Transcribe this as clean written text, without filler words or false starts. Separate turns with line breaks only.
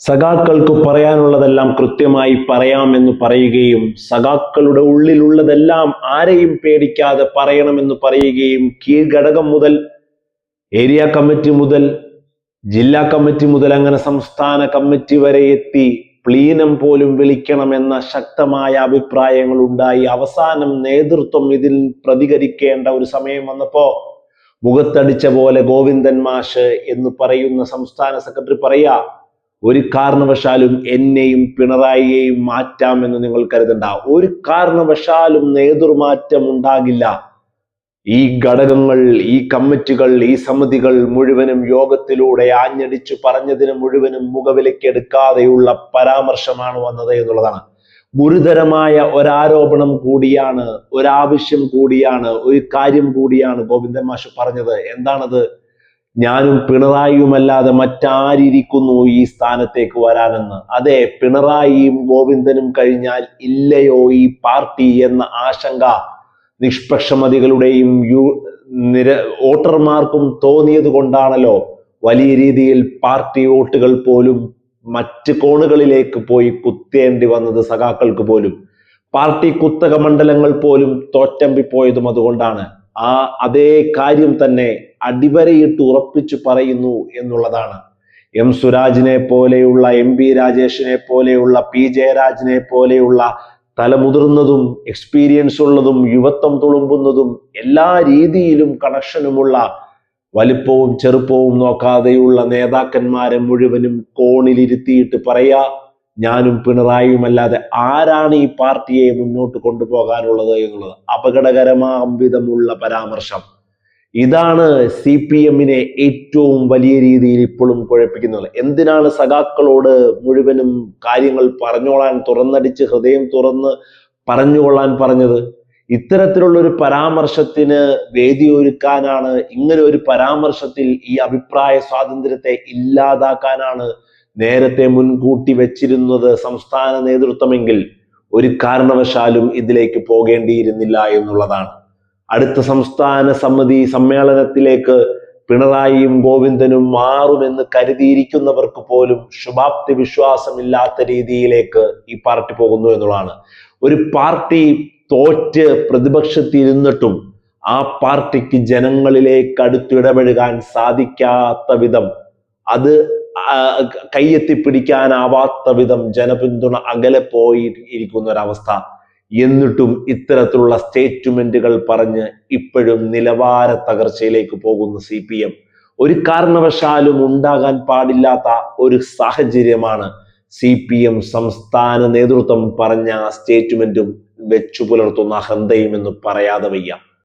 സഖാക്കൾക്ക് പറയാനുള്ളതെല്ലാം കൃത്യമായി പറയാമെന്ന് പറയുകയും സഖാക്കളുടെ ഉള്ളിലുള്ളതെല്ലാം ആരെയും പേടിക്കാതെ പറയണമെന്ന് പറയുകയും കീഴ്ഘടകം മുതൽ ഏരിയ കമ്മിറ്റി മുതൽ ജില്ലാ കമ്മിറ്റി മുതൽ അങ്ങനെ സംസ്ഥാന കമ്മിറ്റി വരെ എത്തി പ്ലീനം പോലും വിളിക്കണമെന്ന ശക്തമായ അഭിപ്രായങ്ങൾ ഉണ്ടായി. അവസാനം നേതൃത്വം ഇതിൽ പ്രതികരിക്കേണ്ട ഒരു സമയം വന്നപ്പോ മുഖത്തടിച്ച പോലെ ഗോവിന്ദൻ മാഷ് എന്ന് പറയുന്ന സംസ്ഥാന സെക്രട്ടറി പറയാ, ഒരു കാരണവശാലും എന്നെയും പിണറായിയെയും മാറ്റാമെന്ന് നിങ്ങൾ കരുതണ്ട. ഒരു കാരണവശാലും നേതൃമാറ്റം ഉണ്ടാകില്ല. ഈ ഘടകങ്ങൾ, ഈ കമ്മിറ്റികൾ, ഈ സമിതികൾ മുഴുവനും യോഗത്തിലൂടെ ആഞ്ഞടിച്ചു പറഞ്ഞതിന് മുഴുവനും മുഖവിലക്കെടുക്കാതെയുള്ള പരാമർശമാണ് വന്നത് എന്നുള്ളതാണ്. ഗുരുതരമായ ഒരാരോപണം കൂടിയാണ്, ഒരാവശ്യം കൂടിയാണ്, ഒരു കാര്യം കൂടിയാണ് ഗോവിന്ദൻ മാഷ് പറഞ്ഞത്. എന്താണത്? ഞാനും പിണറായിയുമല്ലാതെ മറ്റാരിയിരിക്കുന്നു ഈ സ്ഥാനത്തേക്ക് വരാനെന്ന്. അതെ, പിണറായിയും ഗോവിന്ദനും കഴിഞ്ഞാൽ ഇല്ലയോ ഈ പാർട്ടി എന്ന ആശങ്ക നിഷ്പക്ഷമതികളുടെയും വോട്ടർമാർക്കും തോന്നിയത് കൊണ്ടാണല്ലോ വലിയ രീതിയിൽ പാർട്ടി വോട്ടുകൾ പോലും മറ്റ് കോണുകളിലേക്ക് പോയി കുത്തേണ്ടി വന്നത്. സഖാക്കൾക്ക് പോലും പാർട്ടി കുത്തക മണ്ഡലങ്ങൾ പോലും തോറ്റമ്പിപ്പോയതും അതുകൊണ്ടാണ്. അതേ കാര്യം തന്നെ അടിവരയിട്ട് ഉറപ്പിച്ചു പറയുന്നു എന്നുള്ളതാണ്. എം സുരാജിനെ പോലെയുള്ള, എം പി രാജേഷിനെ പോലെയുള്ള, പി ജയരാജനെ പോലെയുള്ള തലമുതിർന്നതും എക്സ്പീരിയൻസ് ഉള്ളതും യുവത്വം തുളുമ്പുന്നതും എല്ലാ രീതിയിലും കണക്ഷനുമുള്ള വലിപ്പവും ചെറുപ്പവും നോക്കാതെയുള്ള നേതാക്കന്മാരെ മുഴുവനും കോണിലിരുത്തിയിട്ട് പറയാ, ഞാനും പിണറായിയുമല്ലാതെ ആരാണ് ഈ പാർട്ടിയെ മുന്നോട്ട് കൊണ്ടുപോകാനുള്ളത് എന്നുള്ളത്. അപകടകരമാം വിധമുള്ള പരാമർശം. ഇതാണ് CPM-നെ ഏറ്റവും വലിയ രീതിയിൽ ഇപ്പോഴും കുഴപ്പിക്കുന്നത്. എന്തിനാണ് സഖാക്കളോട് മുഴുവനും കാര്യങ്ങൾ പറഞ്ഞോളാൻ, തുറന്നടിച്ച് ഹൃദയം തുറന്ന് പറഞ്ഞുകൊള്ളാൻ പറഞ്ഞത്? ഇത്തരത്തിലുള്ള ഒരു പരാമർശത്തിന് വേദിയൊരുക്കാനാണ്. ഇങ്ങനെ ഒരു പരാമർശത്തിൽ ഈ അഭിപ്രായ സ്വാതന്ത്ര്യത്തെ ഇല്ലാതാക്കാനാണ് നേരത്തെ മുൻകൂട്ടി വെച്ചിരുന്നത് സംസ്ഥാന നേതൃത്വമെങ്കിൽ ഒരു കാരണവശാലും ഇതിലേക്ക് പോകേണ്ടിയിരുന്നില്ല എന്നുള്ളതാണ്. അടുത്ത സംസ്ഥാന സമിതി സമ്മേളനത്തിലേക്ക് പിണറായിയും ഗോവിന്ദനും മാറുമെന്ന് കരുതിയിരിക്കുന്നവർക്ക് പോലും ശുഭാപ്തി വിശ്വാസമില്ലാത്ത രീതിയിലേക്ക് ഈ പാർട്ടി പോകുന്നു എന്നുള്ളതാണ്. ഒരു പാർട്ടി തോറ്റ് പ്രതിപക്ഷത്തിരുന്നിട്ടും ആ പാർട്ടിക്ക് ജനങ്ങളിലേക്ക് അടുത്തിടപഴകാൻ സാധിക്കാത്ത വിധം, അത് കൈയെത്തിപ്പിടിക്കാനാവാത്ത വിധം ജനപിന്തുണ അകലെ പോയി ഇരിക്കുന്ന ഒരവസ്ഥ. എന്നിട്ടും ഇത്തരത്തിലുള്ള സ്റ്റേറ്റ്മെന്റുകൾ പറഞ്ഞ് ഇപ്പോഴും നിലവാര തകർച്ചയിലേക്ക് പോകുന്ന CPM. ഒരു കാരണവശാലും ഉണ്ടാകാൻ പാടില്ലാത്ത ഒരു സാഹചര്യമാണ് CPM സംസ്ഥാന നേതൃത്വം പറഞ്ഞ സ്റ്റേറ്റ്മെന്റും വെച്ചു പുലർത്തുന്ന അഹന്തയും എന്ന് പറയാതെ വയ്യ.